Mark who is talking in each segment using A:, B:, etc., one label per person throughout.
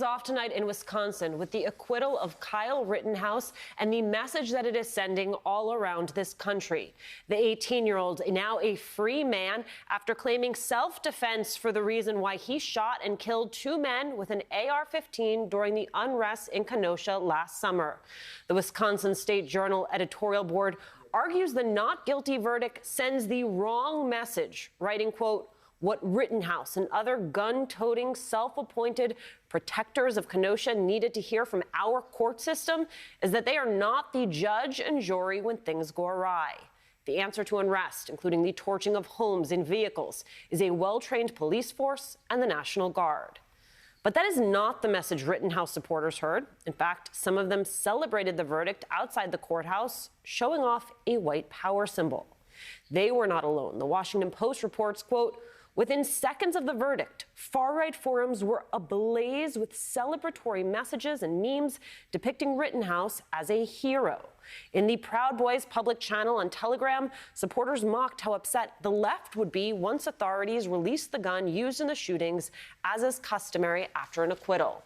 A: Off tonight in Wisconsin with the acquittal of Kyle Rittenhouse and the message that it is sending all around this country. The 18-year-old, now a free man, after claiming self-defense for the reason why he shot and killed two men with an AR-15 during the unrest in Kenosha last summer. The Wisconsin State Journal editorial board argues the not guilty verdict sends the wrong message, writing, quote, "What Rittenhouse and other gun-toting, self-appointed protectors of Kenosha needed to hear from our court system is that they are not the judge and jury when things go awry. The answer to unrest, including the torching of homes and vehicles, is a well-trained police force and the National Guard." But that is not the message Rittenhouse supporters heard. In fact, some of them celebrated the verdict outside the courthouse, showing off a white power symbol. They were not alone. The Washington Post reports, quote, "Within seconds of the verdict, far-right forums were ablaze with celebratory messages and memes depicting Rittenhouse as a hero. In the Proud Boys public channel on Telegram, supporters mocked how upset the left would be once authorities released the gun used in the shootings, as is customary after an acquittal.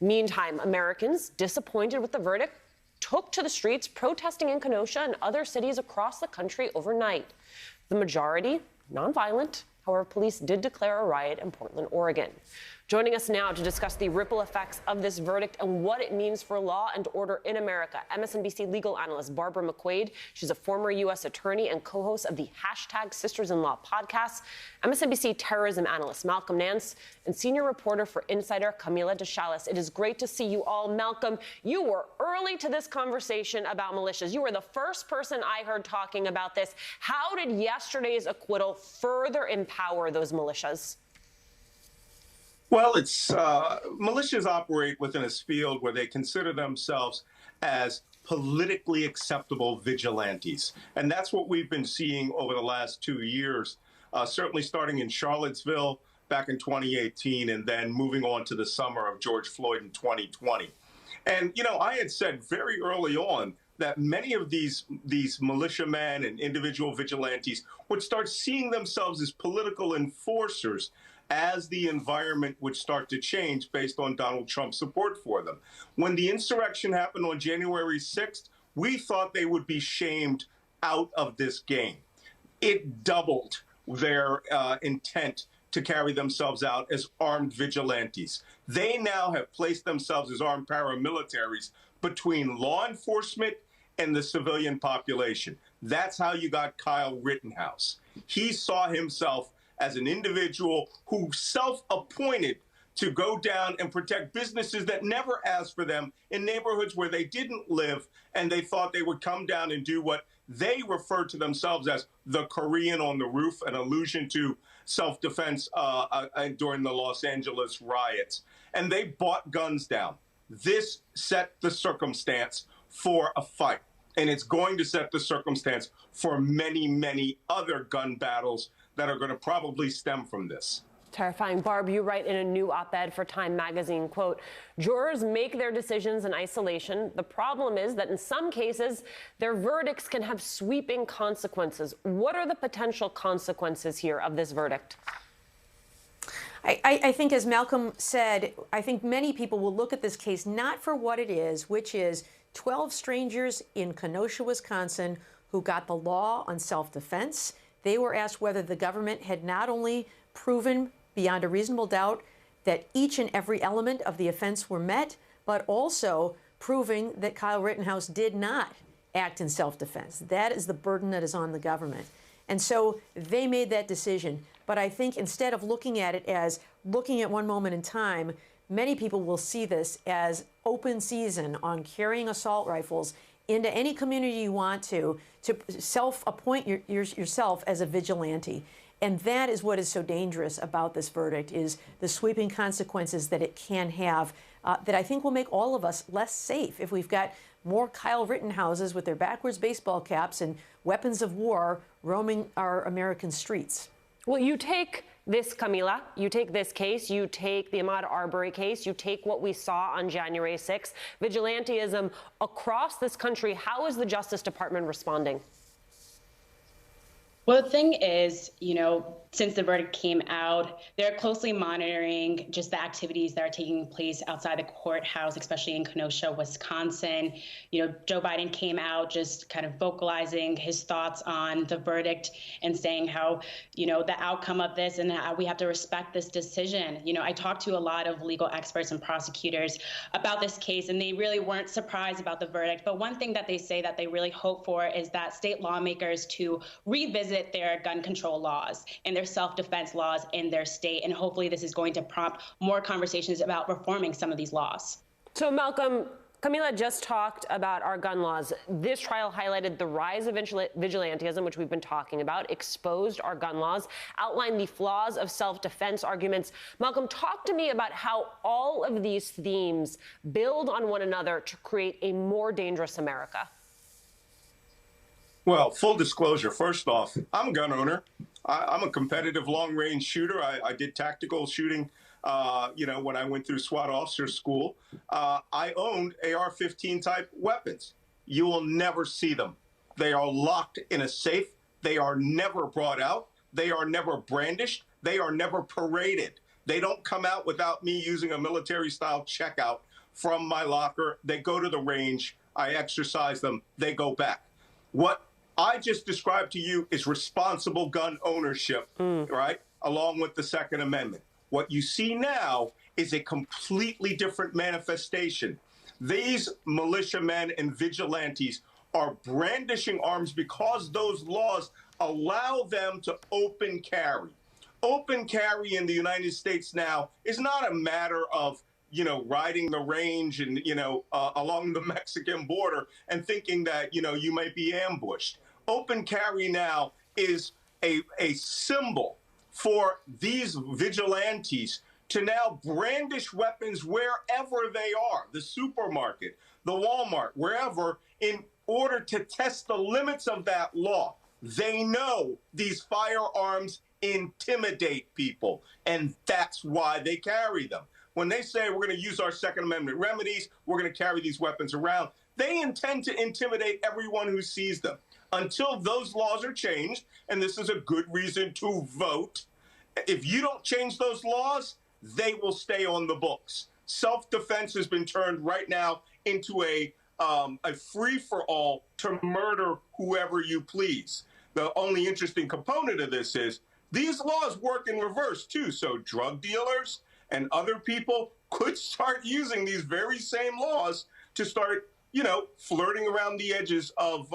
A: Meantime, Americans, disappointed with the verdict, took to the streets protesting in Kenosha and other cities across the country overnight. The majority, nonviolent. However, police did declare a riot in Portland, Oregon. Joining us now to discuss the ripple effects of this verdict and what it means for law and order in America, MSNBC legal analyst Barbara McQuaid. She's a former U.S. attorney and co-host of the #Sisters-in-Law podcast, MSNBC terrorism analyst Malcolm Nance, and senior reporter for Insider Camila DeChalus. It is great to see you all. Malcolm, you were early to this conversation about militias. You were the first person I heard talking about this. How did yesterday's acquittal further empower those militias?
B: Well, militias operate within a field where they consider themselves as politically acceptable vigilantes. And that's what we've been seeing over the last 2 years, certainly starting in Charlottesville back in 2018 and then moving on to the summer of George Floyd in 2020. And, I had said very early on that many of these militiamen and individual vigilantes would start seeing themselves as political enforcers as the environment would start to change based on Donald Trump's support for them. When the insurrection happened on January 6th, we thought they would be shamed out of this game. It doubled their intent to carry themselves out as armed vigilantes. They now have placed themselves as armed paramilitaries between law enforcement and the civilian population. That's how you got Kyle Rittenhouse. He saw himself as an individual who self-appointed to go down and protect businesses that never asked for them in neighborhoods where they didn't live, and they thought they would come down and do what they referred to themselves as the Korean on the roof, an allusion to self-defense during the Los Angeles riots. And they bought guns down. This set the circumstance for a fight, and it's going to set the circumstance for many, many other gun battles that are going to probably stem from this.
A: Terrifying. Barb, you write in a new op-ed for Time magazine, quote, "Jurors make their decisions in isolation. The problem is that in some cases, their verdicts can have sweeping consequences." What are the potential consequences here of this verdict?
C: I think, as Malcolm said, I think many people will look at this case not for what it is, which is 12 strangers in Kenosha, Wisconsin, who got the law on self-defense. They were asked whether the government had not only proven beyond a reasonable doubt that each and every element of the offense were met, but also proving that Kyle Rittenhouse did not act in self-defense. That is the burden that is on the government. And so they made that decision. But I think instead of looking at it as looking at one moment in time, many people will see this as open season on carrying assault rifles into any community you want to self-appoint yourself as a vigilante. And that is what is so dangerous about this verdict, is the sweeping consequences that it can have, that I think will make all of us less safe if we've got more Kyle Rittenhouses with their backwards baseball caps and weapons of war roaming our American streets.
A: Well, you take this, Camila, you take this case, you take the Ahmaud Arbery case, you take what we saw on January 6th, vigilantism across this country. How is the Justice Department responding?
D: Well, the thing is, since the verdict came out, they're closely monitoring just the activities that are taking place outside the courthouse, especially in Kenosha, Wisconsin. Joe Biden came out just kind of vocalizing his thoughts on the verdict and saying how, the outcome of this and how we have to respect this decision. I talked to a lot of legal experts and prosecutors about this case, and they really weren't surprised about the verdict. But one thing that they say that they really hope for is that state lawmakers to revisit their gun control laws and their self-defense laws in their state. And hopefully this is going to prompt more conversations about reforming some of these laws.
A: So, Malcolm, Camila just talked about our gun laws. This trial highlighted the rise of vigilantism, which we've been talking about, exposed our gun laws, outlined the flaws of self-defense arguments. Malcolm, talk to me about how all of these themes build on one another to create a more dangerous America.
B: Well, full disclosure, first off, I'm a gun owner. I'm a competitive long-range shooter. I did tactical shooting, when I went through SWAT officer school. I owned AR-15 type weapons. You will never see them. They are locked in a safe. They are never brought out. They are never brandished. They are never paraded. They don't come out without me using a military-style checkout from my locker. They go to the range. I exercise them. They go back. What I just described to you is responsible gun ownership, right, along with the Second Amendment. What you see now is a completely different manifestation. These militiamen and vigilantes are brandishing arms because those laws allow them to open carry. Open carry in the United States now is not a matter of riding the range and, along the Mexican border and thinking that, you might be ambushed. Open carry now is a symbol for these vigilantes to now brandish weapons wherever they are, the supermarket, the Walmart, wherever, in order to test the limits of that law. They know these firearms intimidate people, and that's why they carry them. When they say we're going to use our Second Amendment remedies, we're going to carry these weapons around, they intend to intimidate everyone who sees them. Until those laws are changed, and this is a good reason to vote, if you don't change those laws, they will stay on the books. Self-defense has been turned right now into a free-for-all to murder whoever you please. The only interesting component of this is these laws work in reverse, too. So drug dealers and other people could start using these very same laws to start, flirting around the edges of,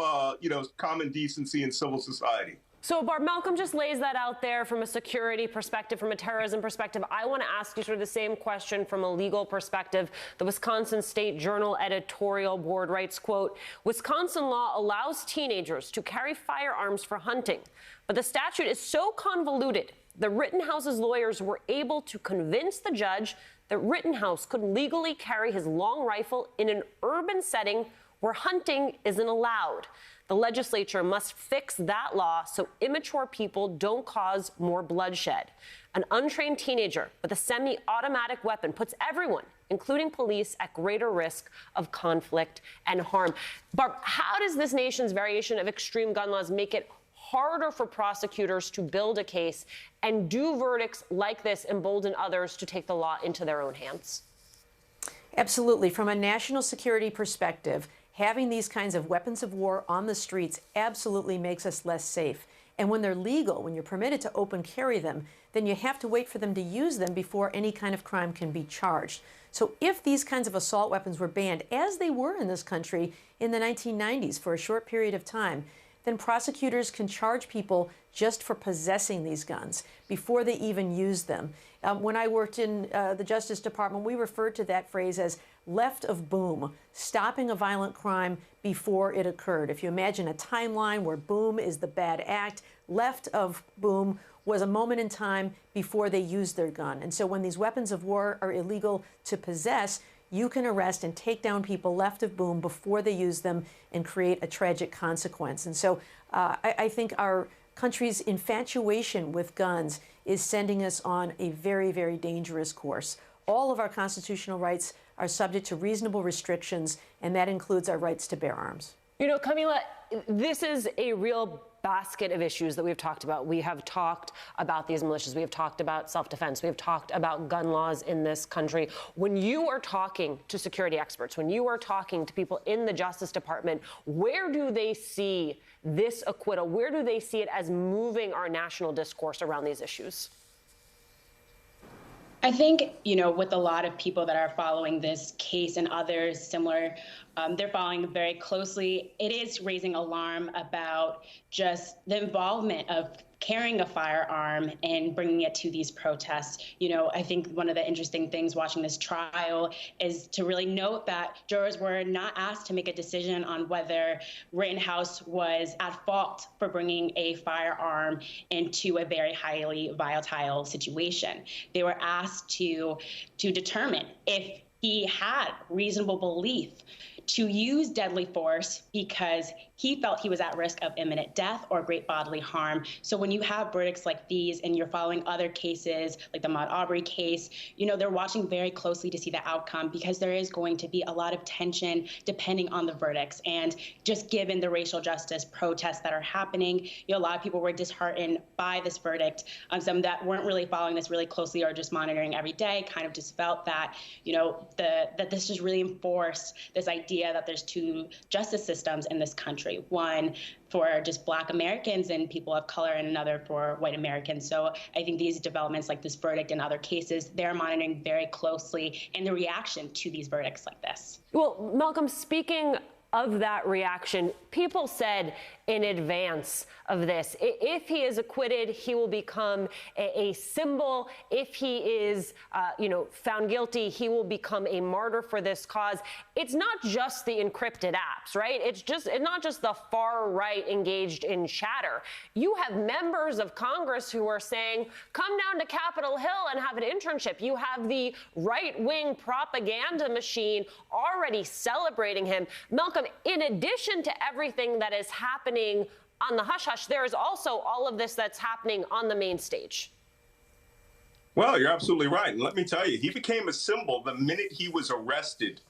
B: common decency in civil society.
A: So, Barb, Malcolm just lays that out there from a security perspective, from a terrorism perspective. I want to ask you sort of the same question from a legal perspective. The Wisconsin State Journal editorial board writes, quote, Wisconsin law allows teenagers to carry firearms for hunting, but the statute is so convoluted that Rittenhouse's lawyers were able to convince the judge that Rittenhouse could legally carry his long rifle in an urban setting where hunting isn't allowed. The legislature must fix that law so immature people don't cause more bloodshed. An untrained teenager with a semi-automatic weapon puts everyone, including police, at greater risk of conflict and harm. Barb, how does this nation's variation of extreme gun laws make it harder for prosecutors to build a case, and do verdicts like this embolden others to take the law into their own hands?
C: Absolutely. From a national security perspective, having these kinds of weapons of war on the streets absolutely makes us less safe. And when they're legal, when you're permitted to open carry them, then you have to wait for them to use them before any kind of crime can be charged. So if these kinds of assault weapons were banned, as they were in this country in the 1990s for a short period of time, then prosecutors can charge people just for possessing these guns before they even use them. When I worked in the Justice Department, we referred to that phrase as left of boom, stopping a violent crime before it occurred. If you imagine a timeline where boom is the bad act, left of boom was a moment in time before they used their gun. And so when these weapons of war are illegal to possess, you can arrest and take down people left of boom before they use them and create a tragic consequence. And so I think our country's infatuation with guns is sending us on a very, very dangerous course. All of our constitutional rights are subject to reasonable restrictions, and that includes our rights to bear arms.
A: Camila, this is a real basket of issues that we've talked about. We have talked about these militias. We have talked about self-defense. We have talked about gun laws in this country. When you are talking to security experts, when you are talking to people in the Justice Department, where do they see this acquittal? Where do they see it as moving our national discourse around these issues?
D: I think, with a lot of people that are following this case and others similar, they're following very closely. It is raising alarm about just the involvement of carrying a firearm and bringing it to these protests. I think one of the interesting things watching this trial is to really note that jurors were not asked to make a decision on whether Rittenhouse was at fault for bringing a firearm into a very highly volatile situation. They were asked to determine if he had reasonable belief to use deadly force because he felt he was at risk of imminent death or great bodily harm. So when you have verdicts like these and you're following other cases like the Ahmaud Arbery case, they're watching very closely to see the outcome because there is going to be a lot of tension depending on the verdicts. And just given the racial justice protests that are happening, a lot of people were disheartened by this verdict. Some that weren't really following this really closely or just monitoring every day kind of just felt that, that this just really enforced this idea that there's two justice systems in this country. One for just Black Americans and people of color, and another for white Americans. So I think these developments like this verdict and other cases, they're monitoring very closely in the reaction to these verdicts like this.
A: Well, Malcolm, speaking of that reaction, people said in advance of this, if he is acquitted, he will become a symbol. If he is, found guilty, he will become a martyr for this cause. It's not just the encrypted apps, right? It's not just the far right engaged in chatter. You have members of Congress who are saying, come down to Capitol Hill and have an internship. You have the right-wing propaganda machine already celebrating him. Malcolm, in addition to everything that is happening on the hush-hush, there is also all of this that's happening on the main stage.
B: Well, you're absolutely right. And let me tell you, he became a symbol the minute he was arrested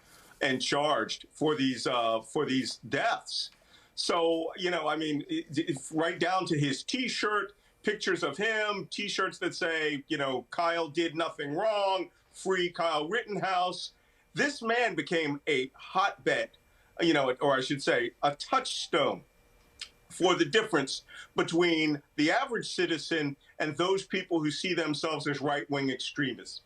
B: and charged for these deaths. So, right down to his T-shirt, pictures of him, T-shirts that say, Kyle did nothing wrong, free Kyle Rittenhouse. This man became a hotbed, or I should say, a touchstone for the difference between the average citizen and those people who see themselves as right-wing extremists.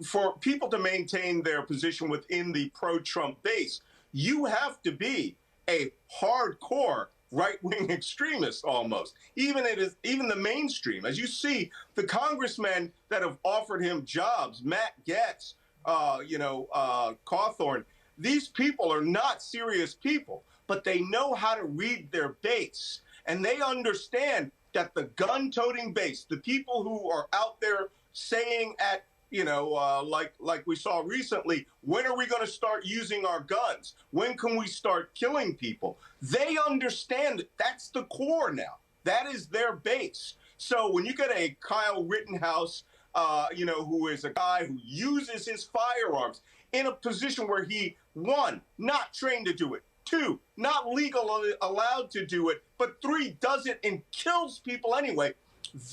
B: For people to maintain their position within the pro-Trump base, you have to be a hardcore right-wing extremist almost, even the mainstream. As you see, the congressmen that have offered him jobs, Matt Gaetz, Cawthorn, these people are not serious people, but they know how to read their base. And they understand that the gun-toting base, the people who are out there saying at, like we saw recently, when are we going to start using our guns? When can we start killing people? They understand that that's the core now. That is their base. So when you get a Kyle Rittenhouse, who is a guy who uses his firearms in a position where he, one, not trained to do it, two, not legally allowed to do it, but three, does it and kills people anyway.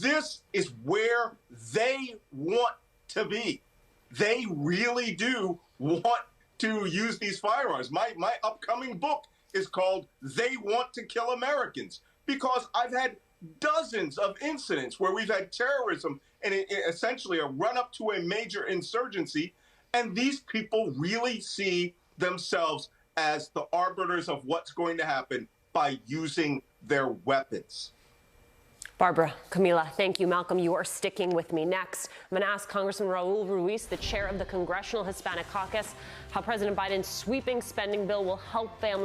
B: This is where they want to be. They really do want to use these firearms. My upcoming book is called They Want to Kill Americans, because I've had dozens of incidents where we've had terrorism and essentially a run-up to a major insurgency, and these people really see themselves as the arbiters of what's going to happen by using their weapons.
A: Barbara, Camila, thank you. Malcolm, you are sticking with me. Next, I'm going to ask Congressman Raul Ruiz, the chair of the Congressional Hispanic Caucus, how President Biden's sweeping spending bill will help families